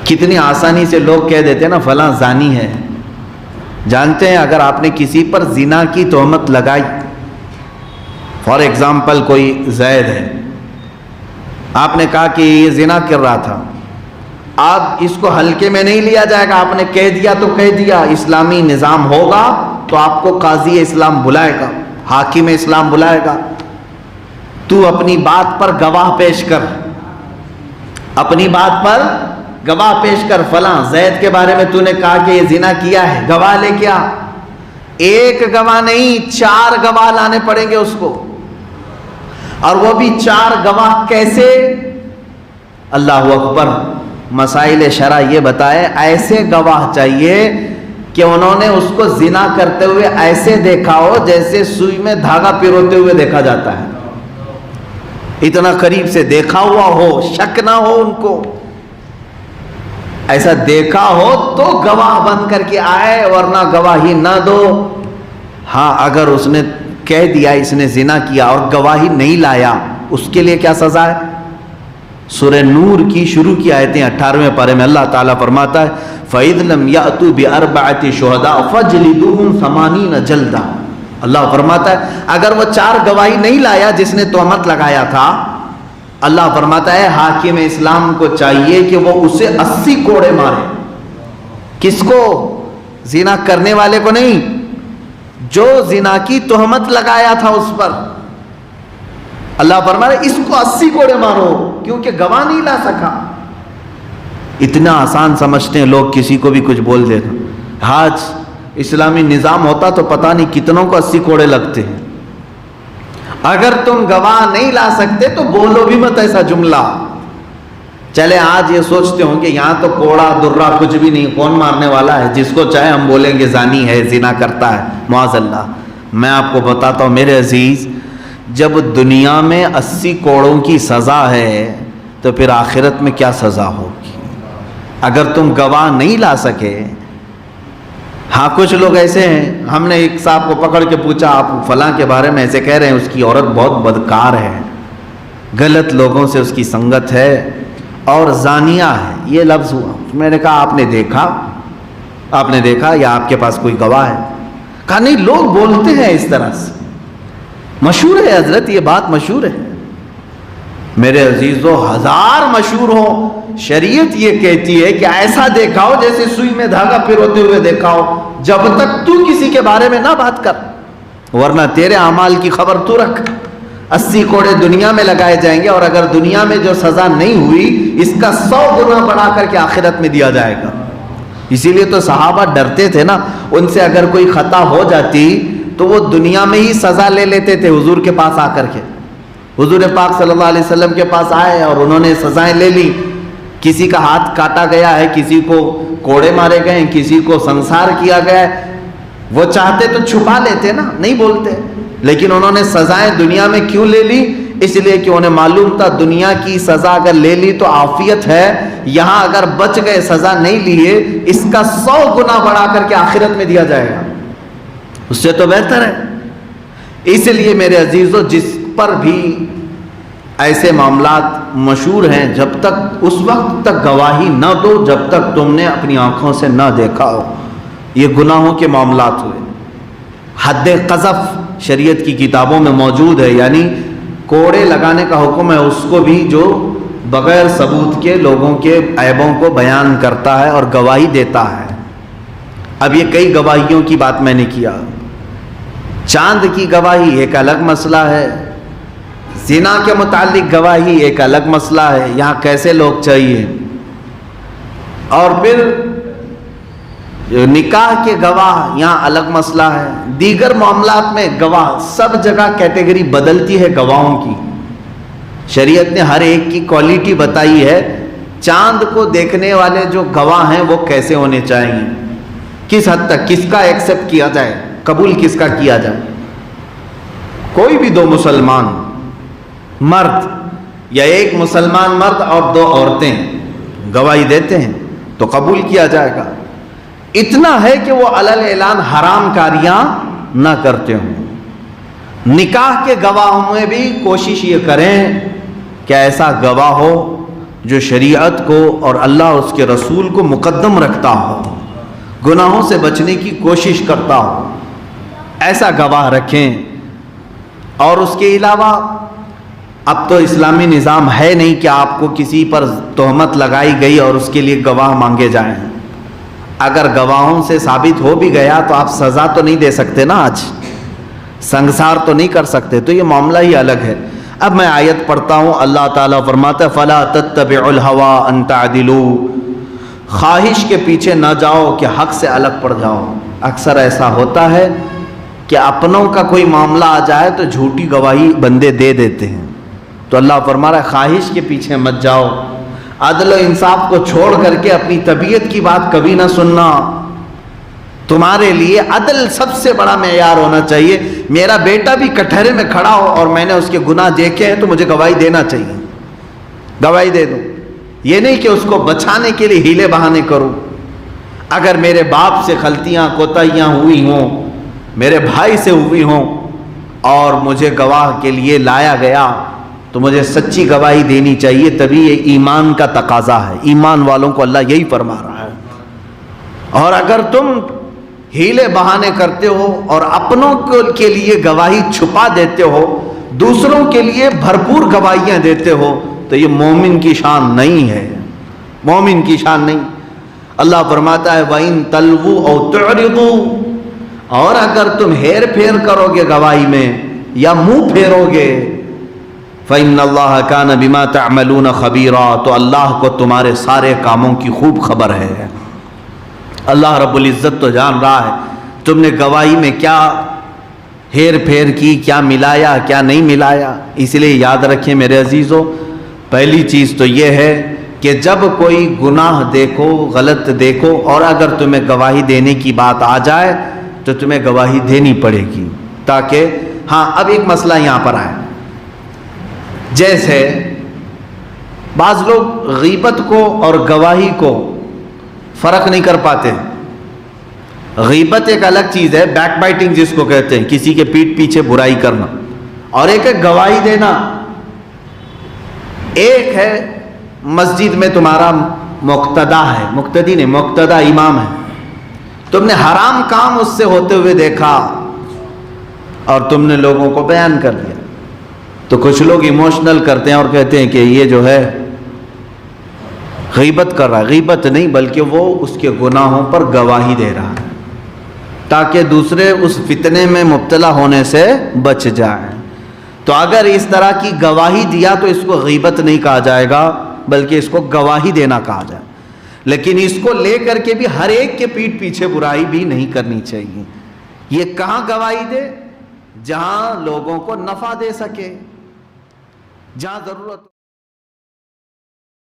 کتنی آسانی سے لوگ کہہ دیتے ہیں نا فلاں زانی ہے. جانتے ہیں اگر آپ نے کسی پر زنا کی تہمت لگائی، فار ایگزامپل کوئی زید ہے، آپ نے کہا کہ یہ زنا کر رہا تھا، آپ اس کو ہلکے میں نہیں لیا جائے گا. آپ نے کہہ دیا تو کہہ دیا. اسلامی نظام ہوگا تو آپ کو قاضی اسلام بلائے گا، حاکم اسلام بلائے گا. تو اپنی بات پر گواہ پیش کر، اپنی بات پر گواہ پیش کر. فلاں زید کے بارے میں تو نے کہا کہ یہ زنا کیا ہے، گواہ لے کے آ. ایک گواہ نہیں، 4 گواہ لانے پڑیں گے اس کو. اور وہ بھی 4 گواہ کیسے؟ اللہ اکبر. مسائل شرع یہ بتائے ایسے گواہ چاہیے کہ انہوں نے اس کو زنا کرتے ہوئے ایسے دیکھا ہو جیسے سوئی میں دھاگا پیروتے ہوئے دیکھا جاتا ہے، اتنا قریب سے دیکھا ہوا ہو، شک نہ ہو ان کو. ایسا دیکھا ہو تو گواہ بن کر کے آئے، ورنہ گواہی نہ دو. ہاں اگر اس نے کہہ دیا اس نے زنا کیا اور گواہی نہیں لایا، اس کے لیے کیا سزا ہے؟ سورہ نور کی شروع کی آیتیں 18ویں پارے میں اللہ تعالیٰ فرماتا ہے فَإِذْ لَمْ يَأْتُوا بِأَرْبَعَةِ شُهَدَاءَ فَاجْلِدُوهُمْ 80 جلدہ. اللہ فرماتا ہے اگر وہ 4 گواہی نہیں لایا جس نے تہمت لگایا تھا، اللہ فرماتا ہے حاکم اسلام کو چاہیے کہ وہ اسے 80 کوڑے مارے. کس کو؟ زنا کرنے والے کو نہیں، جو زنا کی تہمت لگایا تھا اس پر. اللہ فرماتا ہے اس کو 80 کوڑے مارو، کیونکہ گواہ نہیں لا سکا. اتنا آسان سمجھتے ہیں لوگ، کسی کو بھی کچھ بول دینا. آج اسلامی نظام ہوتا تو پتہ نہیں کتنوں کو 80 کوڑے لگتے ہیں. اگر تم گواہ نہیں لا سکتے تو بولو بھی مت ایسا جملہ. چلے آج یہ سوچتے ہوں کہ یہاں تو کوڑا درہ کچھ بھی نہیں، کون مارنے والا ہے، جس کو چاہے ہم بولیں گے زانی ہے، زنا کرتا ہے، معاذ اللہ. میں آپ کو بتاتا ہوں میرے عزیز، جب دنیا میں 80 کوڑوں کی سزا ہے تو پھر آخرت میں کیا سزا ہوگی اگر تم گواہ نہیں لا سکے. ہاں کچھ لوگ ایسے ہیں، ہم نے ایک صاحب کو پکڑ کے پوچھا آپ فلاں کے بارے میں ایسے کہہ رہے ہیں، اس کی عورت بہت بدکار ہے، غلط لوگوں سے اس کی سنگت ہے اور زانیہ ہے، یہ لفظ ہوا. میں نے کہا آپ نے دیکھا یا آپ کے پاس کوئی گواہ ہے؟ کہا نہیں، لوگ بولتے ہیں اس طرح سے، مشہور ہے حضرت، یہ بات مشہور ہے. میرے عزیزو 1000 مشہور ہو، شریعت یہ کہتی ہے کہ ایسا دیکھا ہو جیسے سوئی میں دھاگا پھروتے ہوئے دیکھا ہو، جب تک تو کسی کے بارے میں نہ بات کر، ورنہ تیرے اعمال کی خبر تو رکھ. 80 کوڑے دنیا میں لگائے جائیں گے، اور اگر دنیا میں جو سزا نہیں ہوئی اس کا 100 گنا بڑھا کر کے آخرت میں دیا جائے گا. اسی لیے تو صحابہ ڈرتے تھے نا، ان سے اگر کوئی خطا ہو جاتی تو وہ دنیا میں ہی سزا لے لیتے تھے. حضور کے پاس آ کر کے، حضور پاک صلی اللہ علیہ وسلم کے پاس آئے اور انہوں نے سزائیں لے لی. کسی کا ہاتھ کاٹا گیا ہے، کسی کو کوڑے مارے گئے ہیں، کسی کو سنسار کیا گیا ہے. وہ چاہتے تو چھپا لیتے نا، نہیں بولتے، لیکن انہوں نے سزائیں دنیا میں کیوں لے لی؟ اس لیے کہ انہیں معلوم تھا دنیا کی سزا اگر لے لی تو عافیت ہے، یہاں اگر بچ گئے سزا نہیں لیے اس کا 100 گنا بڑھا کر کے آخرت میں دیا جائے گا. اس سے تو بہتر ہے. اس لیے میرے عزیزو جس پر بھی ایسے معاملات مشہور ہیں، جب تک اس وقت تک گواہی نہ دو جب تک تم نے اپنی آنکھوں سے نہ دیکھا ہو. یہ گناہوں کے معاملات ہوئے. حد قذف شریعت کی کتابوں میں موجود ہے، یعنی کوڑے لگانے کا حکم ہے اس کو بھی جو بغیر ثبوت کے لوگوں کے عیبوں کو بیان کرتا ہے اور گواہی دیتا ہے. اب یہ کئی گواہیوں کی بات میں نے کیا. چاند کی گواہی ایک الگ مسئلہ ہے، زنا کے متعلق گواہی ایک الگ مسئلہ ہے، یہاں کیسے لوگ چاہیے. اور پھر نکاح کے گواہ یہاں الگ مسئلہ ہے. دیگر معاملات میں گواہ، سب جگہ کیٹیگری بدلتی ہے گواہوں کی. شریعت نے ہر ایک کی کوالٹی بتائی ہے. چاند کو دیکھنے والے جو گواہ ہیں وہ کیسے ہونے چاہیے، کس حد تک، کس کا ایکسپٹ کیا جائے، قبول کس کا کیا جائے. کوئی بھی 2 مسلمان مرد یا ایک مسلمان مرد اور 2 عورتیں گواہی دیتے ہیں تو قبول کیا جائے گا. اتنا ہے کہ وہ علل اعلان حرام کاریاں نہ کرتے ہوں. نکاح کے گواہوں میں بھی کوشش یہ کریں کہ ایسا گواہ ہو جو شریعت کو اور اللہ اور اس کے رسول کو مقدم رکھتا ہو، گناہوں سے بچنے کی کوشش کرتا ہو، ایسا گواہ رکھیں۔ اور اس کے علاوہ اب تو اسلامی نظام ہے نہیں کہ آپ کو کسی پر تہمت لگائی گئی اور اس کے لیے گواہ مانگے جائیں۔ اگر گواہوں سے ثابت ہو بھی گیا تو آپ سزا تو نہیں دے سکتے نا، آج سنگسار تو نہیں کر سکتے، تو یہ معاملہ ہی الگ ہے۔ اب میں آیت پڑھتا ہوں، اللہ تعالیٰ فرماتا ہے فَلَا تَتَّبِعُوا الْهَوَىٰ أَن تَعْدِلُوا، خواہش کے پیچھے نہ جاؤ کہ حق سے الگ پڑ جاؤ۔ اکثر ایسا ہوتا ہے کہ اپنوں کا کوئی معاملہ آ جائے تو جھوٹی گواہی بندے دے دیتے ہیں، تو اللہ فرما رہا ہے خواہش کے پیچھے مت جاؤ، عدل و انصاف کو چھوڑ کر کے اپنی طبیعت کی بات کبھی نہ سننا۔ تمہارے لیے عدل سب سے بڑا معیار ہونا چاہیے۔ میرا بیٹا بھی کٹہرے میں کھڑا ہو اور میں نے اس کے گناہ دیکھے ہیں تو مجھے گواہی دینا چاہیے، گواہی دے دوں، یہ نہیں کہ اس کو بچانے کے لیے ہیلے بہانے کروں۔ اگر میرے باپ سے غلطیاں کوتاہیاں ہوئی ہوں، میرے بھائی سے ہوئی ہوں اور مجھے گواہ کے لیے لایا گیا تو مجھے سچی گواہی دینی چاہیے، تبھی یہ ایمان کا تقاضا ہے۔ ایمان والوں کو اللہ یہی فرما رہا ہے۔ اور اگر تم ہیلے بہانے کرتے ہو اور اپنوں کے لیے گواہی چھپا دیتے ہو، دوسروں کے لیے بھرپور گواہیاں دیتے ہو، تو یہ مومن کی شان نہیں ہے، مومن کی شان نہیں۔ اللہ فرماتا ہے وَإِن تَلْوُوا أَوْ تُعْرِضُوا، اور اگر تم ہیر پھیر کرو گے گواہی میں یا منہ پھیرو گے، فَإِنَّ اللَّهَ كَانَ بِمَا تَعْمَلُونَ خَبِيرًا، تو اللہ کو تمہارے سارے کاموں کی خوب خبر ہے۔ اللہ رب العزت تو جان رہا ہے تم نے گواہی میں کیا ہیر پھیر کی، کیا ملایا کیا نہیں ملایا۔ اس لیے یاد رکھیں میرے عزیزو، پہلی چیز تو یہ ہے کہ جب کوئی گناہ دیکھو، غلط دیکھو، اور اگر تمہیں گواہی دینے کی بات آ جائے تو تمہیں گواہی دینی پڑے گی، تاکہ ہاں اب ایک مسئلہ یہاں پر آئے۔ جیسے بعض لوگ غیبت کو اور گواہی کو فرق نہیں کر پاتے۔ غیبت ایک الگ چیز ہے، بیک بائٹنگ جس کو کہتے ہیں، کسی کے پیٹھ پیچھے برائی کرنا، اور ایک ہے گواہی دینا۔ ایک ہے مسجد میں تمہارا مقتدا ہے، مقتدی نہیں، مقتدا امام ہے، تم نے حرام کام اس سے ہوتے ہوئے دیکھا اور تم نے لوگوں کو بیان کر دیا، تو کچھ لوگ ایموشنل کرتے ہیں اور کہتے ہیں کہ یہ جو ہے غیبت کر رہا ہے۔ غیبت نہیں، بلکہ وہ اس کے گناہوں پر گواہی دے رہا ہے تاکہ دوسرے اس فتنے میں مبتلا ہونے سے بچ جائیں۔ تو اگر اس طرح کی گواہی دیا تو اس کو غیبت نہیں کہا جائے گا، بلکہ اس کو گواہی دینا کہا جائے۔ لیکن اس کو لے کر کے بھی ہر ایک کے پیٹھ پیچھے برائی بھی نہیں کرنی چاہیے۔ یہ کہاں گواہی دے؟ جہاں لوگوں کو نفع دے سکے، جہاں ضرورت